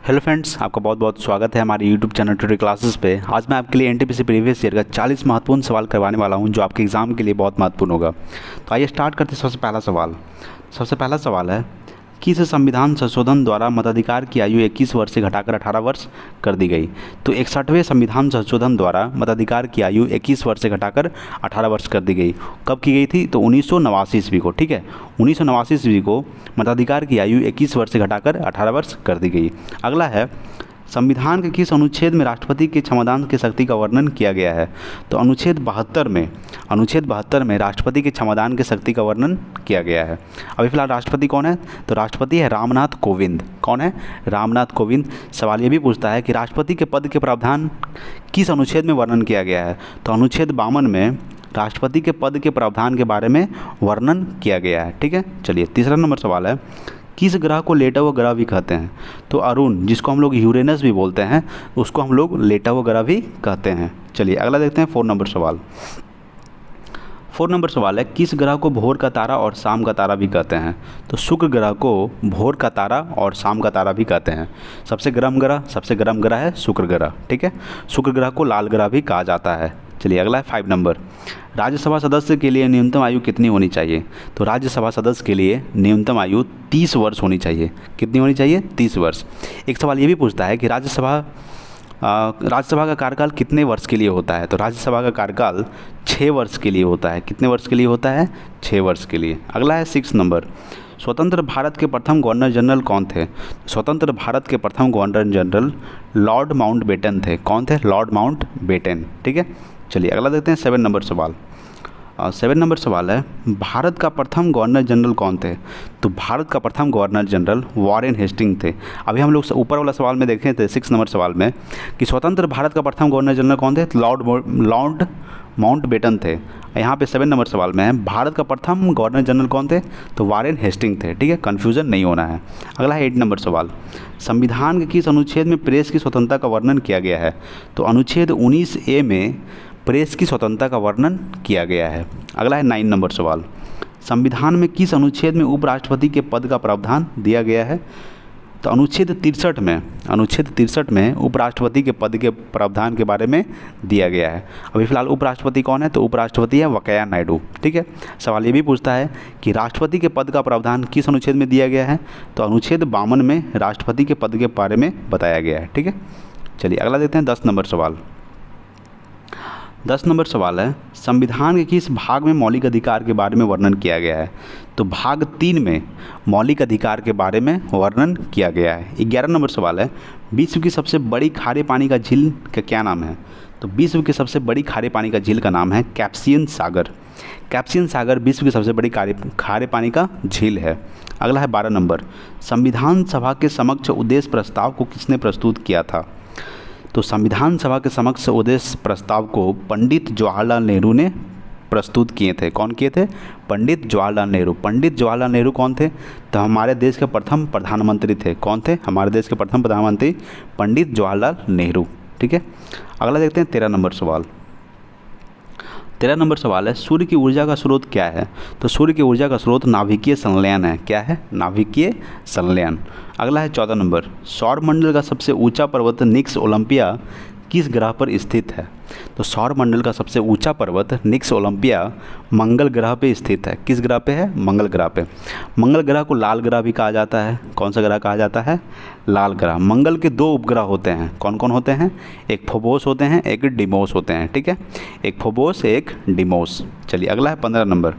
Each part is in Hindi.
हेलो फ्रेंड्स, आपका बहुत बहुत स्वागत है हमारे यूट्यूब चैनल टुडे क्लासेस पे। आज मैं आपके लिए एनटीपीसी प्रीवियस ईयर का 40 महत्वपूर्ण सवाल करवाने वाला हूं जो आपके एग्जाम के लिए बहुत महत्वपूर्ण होगा। तो आइए स्टार्ट करते हैं। सबसे पहला सवाल है, किस संविधान संशोधन द्वारा मताधिकार की आयु 21 वर्ष से घटाकर 18 वर्ष कर दी गई। तो 61वें संविधान संशोधन द्वारा मताधिकार की आयु 21 वर्ष से घटाकर 18 वर्ष कर दी गई। कब की गई थी? तो 1989 ईस्वी को। ठीक है, 1989 ईस्वी को मताधिकार की आयु 21 वर्ष से घटाकर 18 वर्ष कर दी गई। अगला है, संविधान के किस अनुच्छेद में राष्ट्रपति के क्षमतान की शक्ति का वर्णन किया गया है। तो अनुच्छेद 72 में राष्ट्रपति के क्षमतान की शक्ति का वर्णन किया गया है। अभी फिलहाल राष्ट्रपति कौन है? तो राष्ट्रपति है रामनाथ कोविंद। कौन है? रामनाथ कोविंद। सवाल ये भी पूछता है कि राष्ट्रपति के पद के प्रावधान किस अनुच्छेद में वर्णन किया गया है। तो अनुच्छेद 52 में राष्ट्रपति के पद के प्रावधान के बारे में वर्णन किया गया है। ठीक है, चलिए तीसरा नंबर सवाल है, किस ग्रह को लेटा हुआ ग्रह भी कहते हैं। तो अरुण, जिसको हम लोग यूरेनस भी बोलते हैं, उसको हम लोग लेटा हुआ ग्रह भी कहते हैं। चलिए अगला देखते हैं 4 नंबर सवाल है, किस ग्रह को भोर का तारा और शाम का तारा भी कहते हैं। तो शुक्र ग्रह को भोर का तारा और शाम का तारा भी कहते हैं। सबसे गर्म ग्रह है शुक्र ग्रह। ठीक है, शुक्र ग्रह को लाल ग्रह भी कहा जाता है। चलिए अगला है 5 नंबर, राज्यसभा सदस्य के लिए न्यूनतम आयु कितनी होनी चाहिए। तो राज्यसभा सदस्य के लिए न्यूनतम आयु 30 वर्ष होनी चाहिए। कितनी होनी चाहिए? 30 वर्ष। एक सवाल ये भी पूछता है कि राज्यसभा का कार्यकाल कितने वर्ष के लिए होता है। तो राज्यसभा का कार्यकाल 6 वर्ष के लिए होता है। कितने वर्ष के लिए होता है? 6 वर्ष के लिए। अगला है 6 नंबर, स्वतंत्र भारत के प्रथम गवर्नर जनरल कौन थे। स्वतंत्र भारत के प्रथम गवर्नर जनरल लॉर्ड माउंटबेटन थे। कौन थे? Lord Mountbatten. ठीक है, चलिए अगला देखते हैं 7 नंबर सवाल। 7 नंबर सवाल है, भारत का प्रथम गवर्नर जनरल कौन थे। तो भारत का प्रथम गवर्नर जनरल वॉरेन हेस्टिंग थे। अभी हम लोग ऊपर वाला सवाल में देखे थे 6 नंबर सवाल में कि स्वतंत्र भारत का प्रथम गवर्नर जनरल कौन थे। लॉर्ड माउंटबेटन थे। यहाँ पे 7 नंबर सवाल में है, भारत का प्रथम गवर्नर जनरल कौन थे। तो वॉरेन हेस्टिंग थे। ठीक है, कन्फ्यूजन नहीं होना है। अगला है 8 नंबर सवाल, संविधान के किस अनुच्छेद में प्रेस की स्वतंत्रता का वर्णन किया गया है। तो अनुच्छेद 19A में प्रेस की स्वतंत्रता का वर्णन किया गया है। अगला है 9 नंबर सवाल, संविधान में किस अनुच्छेद में उपराष्ट्रपति के पद का प्रावधान दिया गया है। तो अनुच्छेद 63 में उपराष्ट्रपति के पद के प्रावधान के बारे में दिया गया है। अभी फिलहाल उपराष्ट्रपति कौन है? तो उपराष्ट्रपति है वेंकैया नायडू। ठीक है, सवाल ये भी पूछता है कि राष्ट्रपति के पद का प्रावधान किस अनुच्छेद में दिया गया है। तो अनुच्छेद 52 में राष्ट्रपति के पद के बारे में बताया गया है। ठीक है, चलिए अगला देखते हैं 10 नंबर सवाल। 10 नंबर सवाल है, संविधान के किस भाग में मौलिक अधिकार के बारे में वर्णन किया गया है। तो भाग 3 में मौलिक अधिकार के बारे में वर्णन किया गया है। 11 नंबर सवाल है, विश्व की सबसे बड़ी खारे पानी का झील का क्या नाम है। तो विश्व की सबसे बड़ी खारे पानी का झील का नाम है कैस्पियन सागर। कैस्पियन सागर विश्व की सबसे बड़ी खारे पानी का झील है। अगला है 12 नंबर, संविधान सभा के समक्ष उद्देश्य प्रस्ताव को किसने प्रस्तुत किया था। तो संविधान सभा के समक्ष उद्देश्य प्रस्ताव को पंडित जवाहरलाल नेहरू ने प्रस्तुत किए थे। कौन किए थे? पंडित जवाहरलाल नेहरू। पंडित जवाहरलाल नेहरू कौन थे? तो हमारे देश के प्रथम प्रधानमंत्री थे। कौन थे? हमारे देश के प्रथम प्रधानमंत्री पंडित जवाहरलाल नेहरू। ठीक है, अगला देखते हैं 13 नंबर सवाल। 13 नंबर सवाल है, सूर्य की ऊर्जा का स्रोत क्या है। तो सूर्य की ऊर्जा का स्रोत नाभिकीय संलयन है। क्या है? नाभिकीय संलयन। अगला है 14 नंबर, सौर मंडल का सबसे ऊंचा पर्वत निक्स ओलंपिया किस ग्रह पर स्थित है। तो सौर मंडल का सबसे ऊंचा पर्वत निक्स ओलंपिया मंगल ग्रह पे स्थित है। किस ग्रह पे है? मंगल ग्रह पे। मंगल ग्रह को लाल ग्रह भी कहा जाता है। कौन सा ग्रह कहा जाता है? लाल ग्रह। मंगल के 2 उपग्रह होते हैं। कौन कौन होते हैं? एक फोबोस होते हैं, एक डिमोस होते हैं। ठीक है, एक फोबोस एक डिमोस। चलिए अगला है 15 नंबर,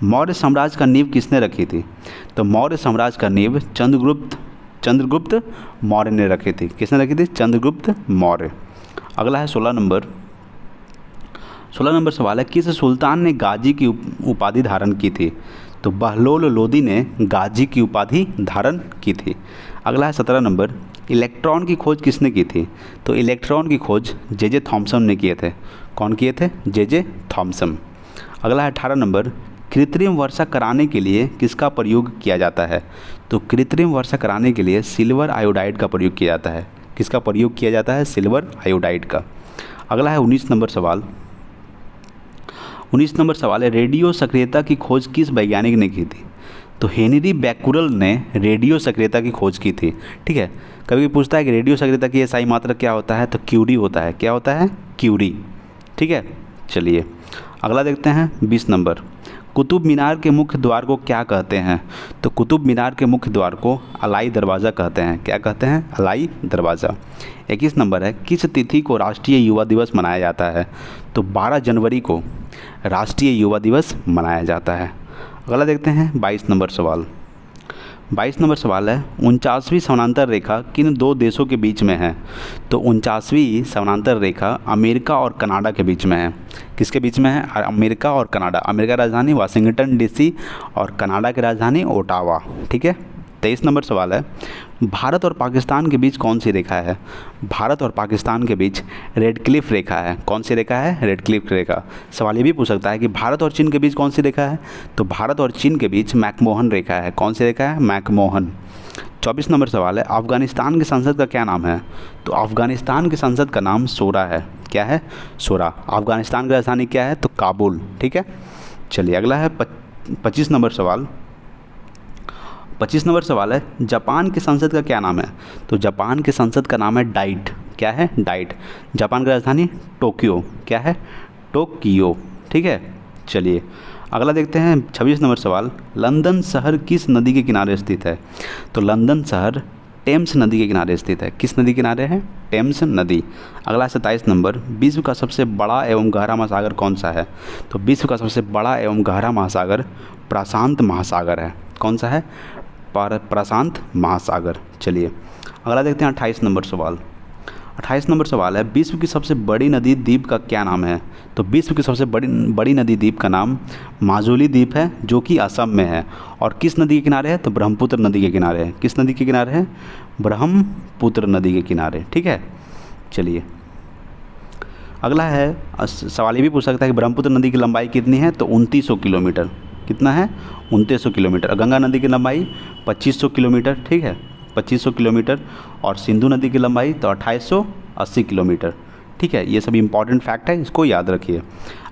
मौर्य साम्राज्य का नींव किसने रखी थी। तो मौर्य साम्राज्य का नींव चंद्रगुप्त मौर्य ने रखी थी। किसने रखी थी? चंद्रगुप्त मौर्य। अगला है 16 नंबर सवाल है, किस सुल्तान ने गाजी की उपाधि धारण की थी। तो बहलोल लोदी ने गाजी की उपाधि धारण की थी। अगला है 17 नंबर, इलेक्ट्रॉन की खोज किसने की थी। तो इलेक्ट्रॉन की खोज जे थॉमसन ने किए थे। कौन किए थे? J Thomson. अगला है 18 नंबर, कृत्रिम वर्षा कराने के लिए किसका प्रयोग किया जाता है। तो कृत्रिम वर्षा कराने के लिए सिल्वर आयोडाइड का प्रयोग किया जाता है। किसका प्रयोग किया जाता है? सिल्वर आयोडाइड का। अगला है 19 नंबर सवाल। 19 नंबर सवाल है, रेडियो सक्रियता की खोज किस वैज्ञानिक ने की थी। तो हेनरी बैकुरल ने रेडियो सक्रियता की खोज की थी। ठीक है, कभी पूछता है कि रेडियो सक्रियता की SI मात्रक क्या होता है, तो क्यूरी होता है। क्या होता है? क्यूरी। ठीक है, चलिए अगला देखते हैं 20 नंबर। कुतुब मीनार के मुख्य द्वार को क्या कहते हैं? तो कुतुब मीनार के मुख्य द्वार को अलाई दरवाज़ा कहते हैं। क्या कहते हैं? अलाई दरवाज़ा। 21 नंबर है, किस तिथि को राष्ट्रीय युवा दिवस मनाया जाता है? तो 12 जनवरी को राष्ट्रीय युवा दिवस मनाया जाता है। अगला देखते हैं 22 नंबर सवाल। 22 नंबर सवाल है, 49वीं समानांतर रेखा किन दो देशों के बीच में है? तो 49वीं समानांतर रेखा अमेरिका और कनाडा के बीच में है। किसके बीच में है? अमेरिका और कनाडा। अमेरिका राजधानी वाशिंगटन DC और कनाडा की राजधानी ओटावा। ठीक है। 23 नंबर सवाल है, भारत और पाकिस्तान के बीच कौन सी रेखा है? भारत और पाकिस्तान के बीच रेडक्लिफ रेखा है। कौन सी रेखा है? रेडक्लिफ रेखा। सवाल ये भी पूछ सकता है कि भारत और चीन के बीच कौन सी रेखा है? तो भारत और चीन के बीच मैकमोहन रेखा है। कौन सी रेखा है? मैकमोहन। 24 नंबर सवाल है, अफगानिस्तान की संसद का क्या नाम है? तो अफगानिस्तान की संसद का नाम शोरा है। क्या है? शोरा। अफगानिस्तान की राजधानी क्या है? तो काबुल। ठीक है, चलिए अगला है 25 नंबर सवाल। 25 नंबर सवाल है, जापान की संसद का क्या नाम है? तो जापान की संसद का नाम है डाइट। क्या है? डाइट। जापान की राजधानी टोक्यो। क्या है? टोक्यो। ठीक है, चलिए अगला देखते हैं 26 नंबर सवाल। लंदन शहर किस नदी के किनारे स्थित है? तो लंदन शहर टेम्स नदी के किनारे स्थित है। किस नदी के किनारे है? टेम्स नदी। अगला 27 नंबर, विश्व का सबसे बड़ा एवं गहरा महासागर कौन सा है? तो विश्व का सबसे बड़ा एवं गहरा महासागर प्रशांत महासागर है। कौन सा है? प्रशांत महासागर। चलिए अगला देखते हैं 28 नंबर सवाल। 28 नंबर सवाल है, विश्व की सबसे बड़ी नदी द्वीप का क्या नाम है? तो विश्व की सबसे बड़ी नदी द्वीप का नाम माजुली द्वीप है, जो कि असम में है। और किस नदी के किनारे है? तो ब्रह्मपुत्र नदी के किनारे है। किस नदी के किनारे है? ब्रह्मपुत्र नदी के किनारे। ठीक है, चलिए अगला है, सवाल ये भी पूछ सकता है कि ब्रह्मपुत्र नदी की लंबाई कितनी है? तो 2900 किलोमीटर। कितना है? 2900 किलोमीटर। गंगा नदी की लंबाई 2500 किलोमीटर। ठीक है, 2500 किलोमीटर। और सिंधु नदी की लंबाई तो 2880 किलोमीटर। ठीक है, ये सभी इंपॉर्टेंट फैक्ट है, इसको याद रखिए।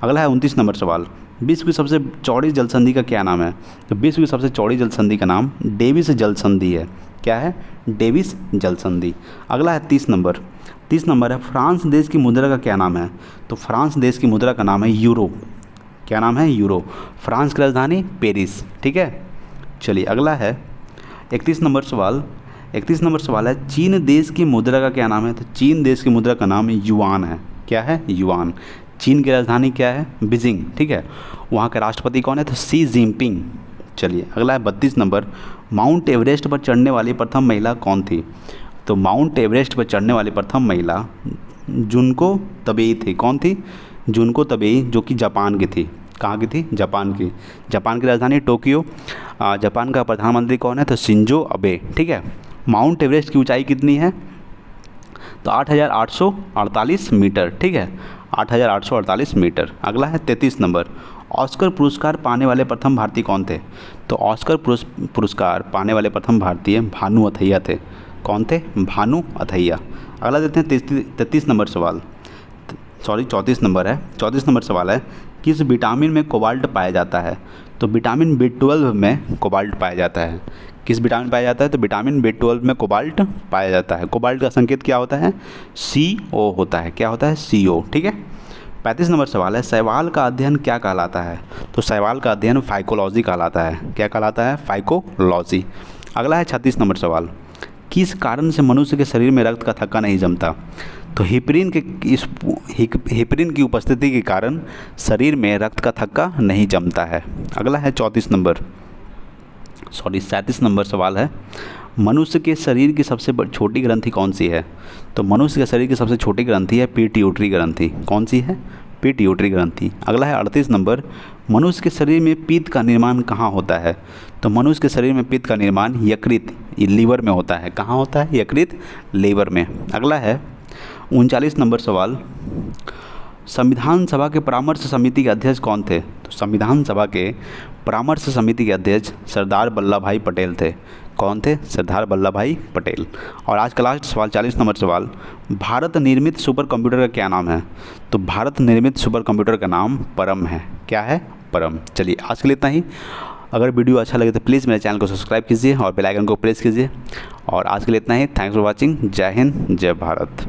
अगला है 29 नंबर सवाल। विश्व की सबसे चौड़ी जलसंधि का क्या नाम है? तो विश्व की सबसे चौड़ी जलसंधि का नाम डेविस जलसंधि है। क्या है? डेविस जलसंधि। अगला है 30 नंबर। 30 नंबर है, फ्रांस देश की मुद्रा का क्या नाम है? तो फ्रांस देश की मुद्रा का नाम है यूरो। क्या नाम है? यूरो। फ्रांस की राजधानी पेरिस। ठीक है, चलिए अगला है 31 नंबर सवाल। 31 नंबर सवाल है, चीन देश की मुद्रा का क्या नाम है? तो चीन देश की मुद्रा का नाम युआन है। क्या है? युआन। चीन की राजधानी क्या है? बीजिंग। ठीक है, वहाँ के राष्ट्रपति कौन है? तो शी जिनपिंग। चलिए अगला है 32 नंबर, माउंट एवरेस्ट पर चढ़ने वाली प्रथम महिला कौन थी? तो माउंट एवरेस्ट पर चढ़ने वाली प्रथम महिला जुनको तबेई थी। कौन थी? जुनको तबेई, जो कि जापान की थी। कहाँ की थी? जापान की। जापान की राजधानी टोक्यो। जापान का प्रधानमंत्री कौन है? तो शिंजो अबे। ठीक है, माउंट एवरेस्ट की ऊंचाई कितनी है? तो 8848 मीटर। ठीक है, 8848 मीटर। अगला है 33 नंबर, ऑस्कर पुरस्कार पाने वाले प्रथम भारतीय कौन थे? तो ऑस्कर पुरस्कार पाने वाले प्रथम भारतीय भानु अथैया थे। कौन थे? भानु अथैया। अगला देते हैं 33 नंबर सवाल, 34 नंबर है। 34 नंबर सवाल है, किस विटामिन में कोबाल्ट पाया जाता है? तो विटामिन B12 में कोबाल्ट पाया जाता है। किस विटामिन पाया जाता है? तो विटामिन B12 में कोबाल्ट पाया जाता है। कोबाल्ट का संकेत क्या होता है? CO होता है। क्या होता है? CO। ठीक है, 35 नंबर सवाल है, शैवाल का अध्ययन क्या कहलाता है? तो शैवाल का अध्ययन फाइकोलॉजी कहलाता है। क्या कहलाता है? फाइकोलॉजी। अगला है 36 नंबर सवाल, किस कारण से मनुष्य के शरीर में रक्त का थक्का नहीं जमता? तो हिपरिन की उपस्थिति के कारण शरीर में रक्त का थक्का नहीं जमता है। अगला है 37 नंबर सवाल है, मनुष्य के शरीर की सबसे छोटी ग्रंथि कौन सी है? तो मनुष्य के शरीर की सबसे छोटी ग्रंथि है पिट्यूटरी ग्रंथि। कौन सी है? पिट्यूटरी ग्रंथि। अगला है 38 नंबर, मनुष्य के शरीर में पित्त का निर्माण कहाँ होता है? तो मनुष्य के शरीर में पित्त का निर्माण यकृत, लीवर में होता है। कहाँ होता है? यकृत, लीवर में। अगला है 39 नंबर सवाल, संविधान सभा के परामर्श समिति के अध्यक्ष कौन थे? तो संविधान सभा के परामर्श समिति के अध्यक्ष सरदार वल्लभ भाई पटेल थे। कौन थे? सरदार वल्लभ भाई पटेल। और आज का लास्ट सवाल 40 नंबर सवाल, भारत निर्मित सुपर कंप्यूटर का क्या नाम है? तो भारत निर्मित सुपर कंप्यूटर का नाम परम है। क्या है? परम। चलिए आज के लिए इतना ही। अगर वीडियो अच्छा लगे तो प्लीज़ मेरे चैनल को सब्सक्राइब कीजिए और बेल आइकन को प्रेस कीजिए। और आज के लिए इतना ही। Thanks for watching. जय हिंद, जय भारत।